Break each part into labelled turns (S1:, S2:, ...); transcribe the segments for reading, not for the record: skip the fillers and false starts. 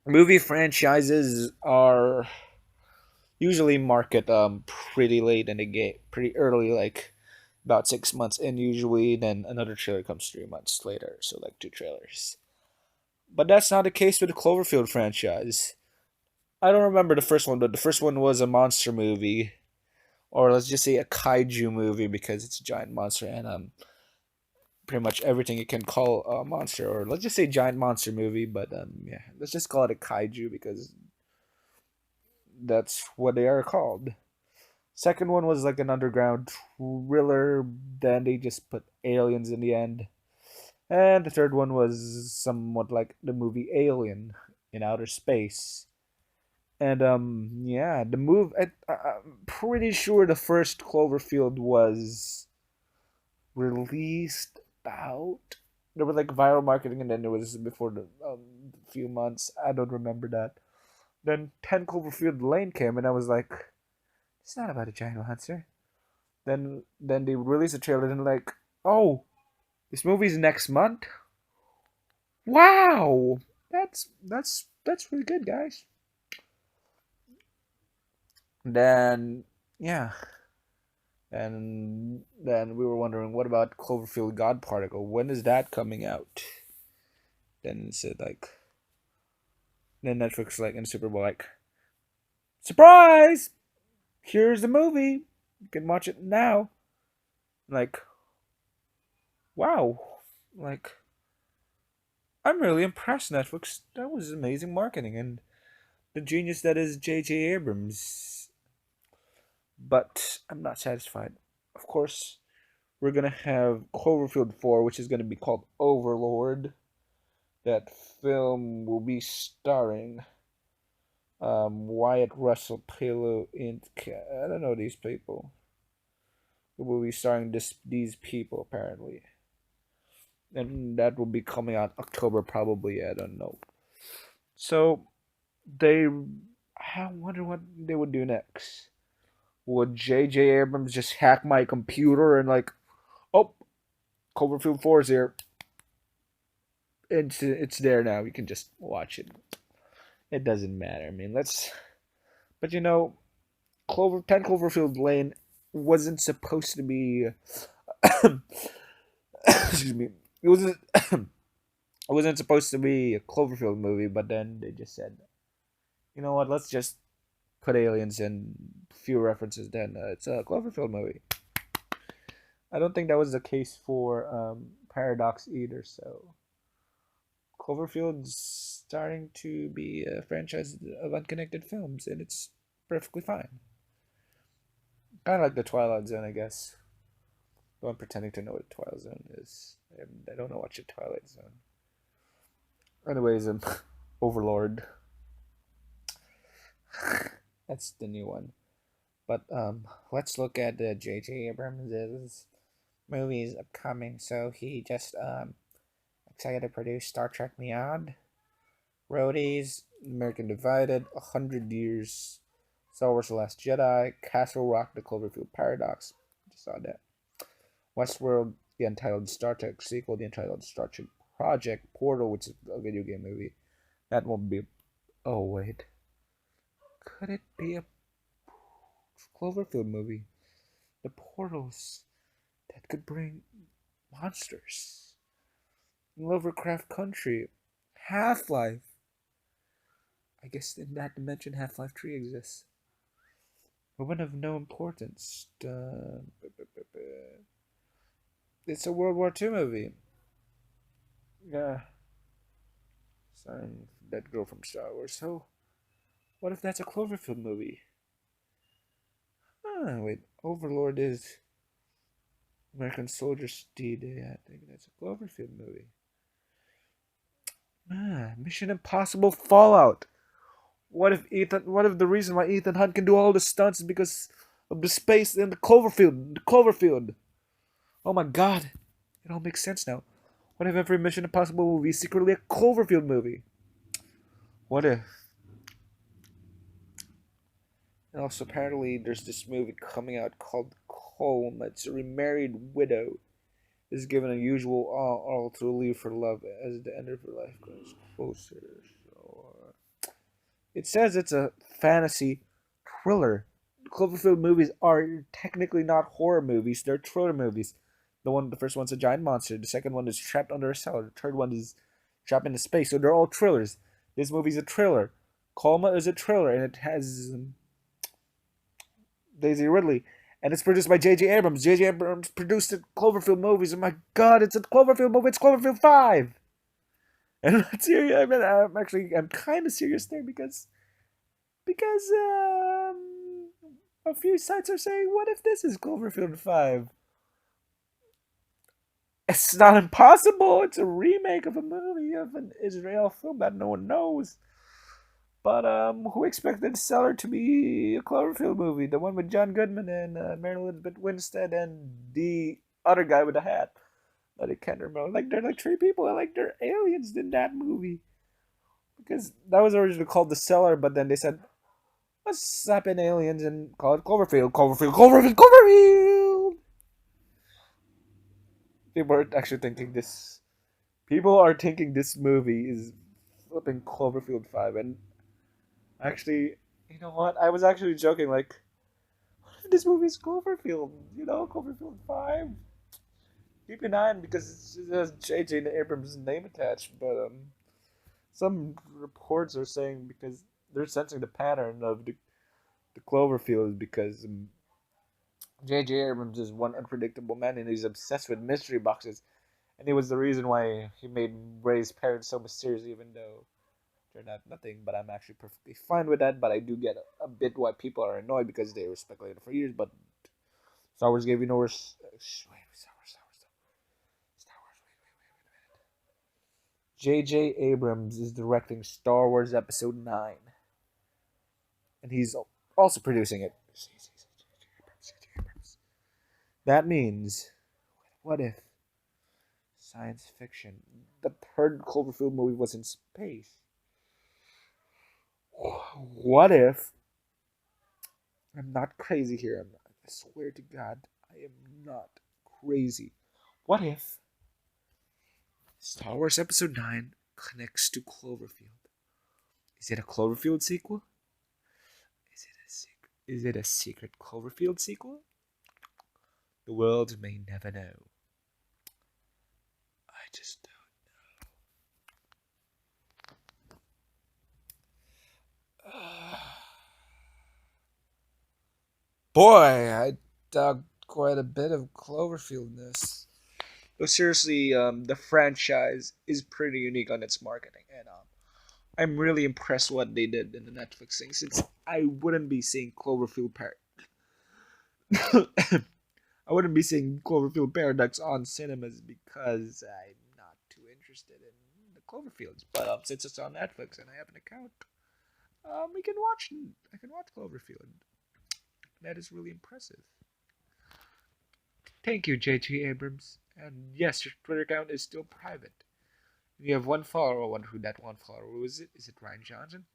S1: movie franchises are usually market pretty late in the game, pretty early, like about 6 months in usually. Then another trailer comes 3 months later, so like two trailers. But that's not the case with the Cloverfield franchise. I don't remember the first one, but the first one was a monster movie, or let's just say a kaiju movie because it's a giant monster and pretty much everything you can call a monster, or let's just say giant monster movie. But yeah, let's just call it a kaiju because that's what they are called. Second one was like an underground thriller. Then they just put aliens in the end. And the third one was somewhat like the movie Alien in outer space. And yeah, the move. I'm pretty sure the first Cloverfield was released about. There was like viral marketing, and then there was before the few months. I don't remember that. Then 10 Cloverfield Lane came, and I was like, it's not about a giant monster. Then they released a trailer, and like, oh, this movie's next month. Wow, that's really good, guys. Then yeah, and then we were wondering, what about Cloverfield God Particle? When is that coming out? Then it said like, then Netflix like in Super Bowl like, surprise! Here's the movie. You can watch it now. Like, wow, like I'm really impressed, Netflix. That was amazing marketing and the genius that is J.J. Abrams. But I'm not satisfied. Of course, we're gonna have Cloverfield 4, which is gonna be called Overlord. That film will be starring Wyatt Russell, Palo in I don't know these people. It will be starring these people apparently, and that will be coming out October probably. I don't know. So they, I wonder what they would do next. Would J.J. Abrams just hack my computer and like, oh, Cloverfield 4 is here. It's there now. You can just watch it. It doesn't matter. I mean, let's. But you know, 10 Cloverfield Lane wasn't supposed to be. Excuse me. It wasn't. It wasn't supposed to be a Cloverfield movie, but then they just said, you know what? Let's just put aliens and few references. Then it's a Cloverfield movie. I don't think that was the case for Paradox either. So Cloverfield's starting to be a franchise of unconnected films, and it's perfectly fine. Kind of like the Twilight Zone, I guess. Though I'm pretending to know what Twilight Zone is. I don't know what the Twilight Zone. Anyways, Overlord. That's the new one. But let's look at the J.J. Abrams' movies upcoming. So he just excited to produce Star Trek Beyond, Roadies, American Divided, 100 Years, Star Wars: The Last Jedi, Castle Rock: The Cloverfield Paradox. Just saw that. Westworld, the Untitled Star Trek sequel, the Untitled Star Trek Project, Portal, which is a video game movie. That won't be. Oh wait, could it be a Cloverfield movie? The portals that could bring monsters. Lovecraft Country, Half Life. I guess in that dimension, Half Life 3 exists. Woman of no importance. It's a World War II movie. Yeah, starring that girl from Star Wars. So, what if that's a Cloverfield movie? Ah, wait. Overlord is American Soldiers D-Day. I think that's a Cloverfield movie. Ah, Mission Impossible Fallout. What if Ethan? What if the reason why Ethan Hunt can do all the stunts is because of the space in the Cloverfield? The Cloverfield. Oh my God, it all makes sense now. What if every Mission Impossible movie is secretly a Cloverfield movie? What if? And also, apparently, there's this movie coming out called Home. It's a remarried widow is given a usual all to leave for love as the end of her life grows closer. So, It says it's a fantasy thriller. Cloverfield movies are technically not horror movies; they're thriller movies. The first one's a giant monster. The second one is trapped under a cellar. The third one is trapped into space. So they're all thrillers. This movie's a thriller. Coma is a thriller, and it has Daisy Ridley, and it's produced by J.J. Abrams. J.J. Abrams produced the Cloverfield movies. Oh my God, it's a Cloverfield movie. It's Cloverfield 5. And I'm not serious. I mean, I'm kind of serious there because a few sites are saying, what if this is Cloverfield 5? It's not impossible. It's a remake of a movie of an Israel film that no one knows. But who expected Seller to be a Cloverfield movie? The one with John Goodman and Mary Elizabeth Winstead and the other guy with the hat that I can't remember. Like they're like three people, and like they're aliens in that movie. Because that was originally called The Cellar, but then they said, let's slap in aliens and call it Cloverfield. Cloverfield, Cloverfield, Cloverfield! People are actually thinking this. People are thinking this movie is flipping Cloverfield 5. And actually, you know what? I was actually joking, like, what if this movie is Cloverfield? You know, Cloverfield 5? Keep an eye on because it has J.J. Abrams' name attached, but some reports are saying because they're sensing the pattern of the Cloverfield because J.J. Abrams is one unpredictable man and he's obsessed with mystery boxes. And it was the reason why he made Ray's parents so mysterious, even though they're not nothing. But I'm actually perfectly fine with that. But I do get a bit why people are annoyed because they were speculating for years. But Star Wars gave you no wait, Star Wars. J.J. Abrams is directing Star Wars Episode 9. And he's also producing it. That means, what if science fiction? The third Cloverfield movie was in space. What if? I'm not crazy here. I swear to God, I am not crazy. What if Star Wars Episode 9 connects to Cloverfield? Is it a Cloverfield sequel? Is it a secret Cloverfield sequel? The world may never know. I just don't. Boy, I dug quite a bit of Cloverfield in this. But seriously, the franchise is pretty unique on its marketing, and I'm really impressed what they did in the Netflix thing. Since I wouldn't be seeing Cloverfield I wouldn't be seeing Cloverfield Paradox on cinemas because I'm not too interested in the Cloverfields. But since it's on Netflix and I have an account, we can watch. I can watch Cloverfield. That is really impressive. Thank you, J.T. Abrams. And yes, your Twitter account is still private. You have one follower. I wonder who that one follower was. Is it Ryan Johnson?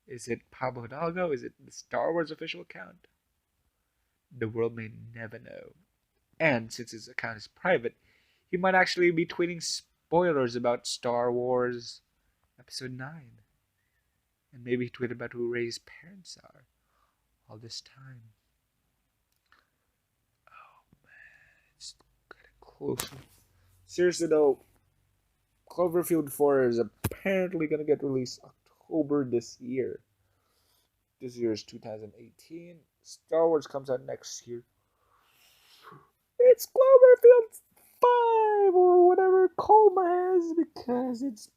S1: Is it Pablo Hidalgo? Is it the Star Wars official account? The world may never know. And since his account is private, he might actually be tweeting spoilers about Star Wars Episode 9. And maybe he tweeted about who Rey's parents are all this time. Oh man, it's getting closer. Seriously though, Cloverfield 4 is apparently going to get released October this year. This year is 2018. Star Wars comes out next year. It's Cloverfield 5 or whatever Coma has because it's.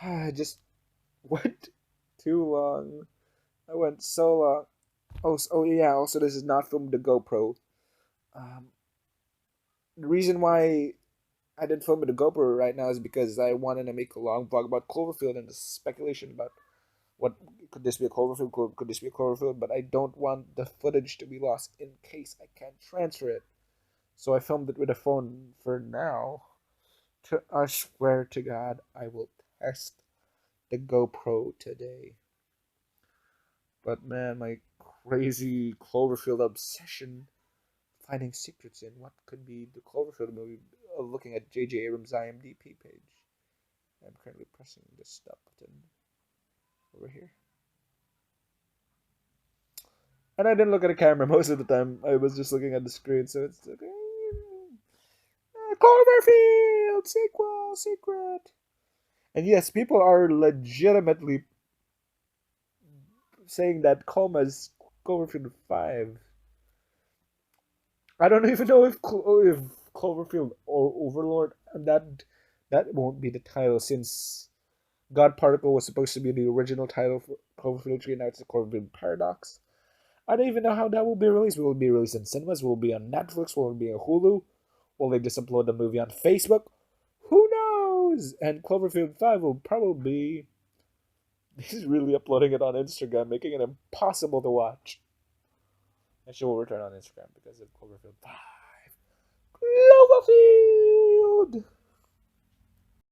S1: I just went too long. I went so long. Oh yeah. Also, this is not from the GoPro. Um, the reason why I didn't film with the GoPro right now is because I wanted to make a long vlog about Cloverfield and the speculation about what could this be a Cloverfield? Could this be a Cloverfield? But I don't want the footage to be lost in case I can't transfer it. So I filmed it with a phone for now. I swear to God, I will test the GoPro today. But man, my crazy Cloverfield obsession, finding secrets in what could be the Cloverfield movie. looking at J.J. Abrams' IMDb page. I'm currently pressing the stop button over here. And I didn't look at the camera most of the time. I was just looking at the screen, so it's like, Cloverfield sequel secret. And yes, people are legitimately saying that Coma's Cloverfield 5. I don't even know if Cloverfield or Overlord, and that won't be the title, since God Particle was supposed to be the original title for Cloverfield 3. Now it's the Cloverfield Paradox. I don't even know how that will be released. Will it be released in cinemas? Will it be on Netflix? Will it be on Hulu? Will they just upload the movie on Facebook? Who knows? And Cloverfield 5 will probably he's really uploading it on Instagram, making it impossible to watch. And she will return on Instagram because of Cloverfield 5.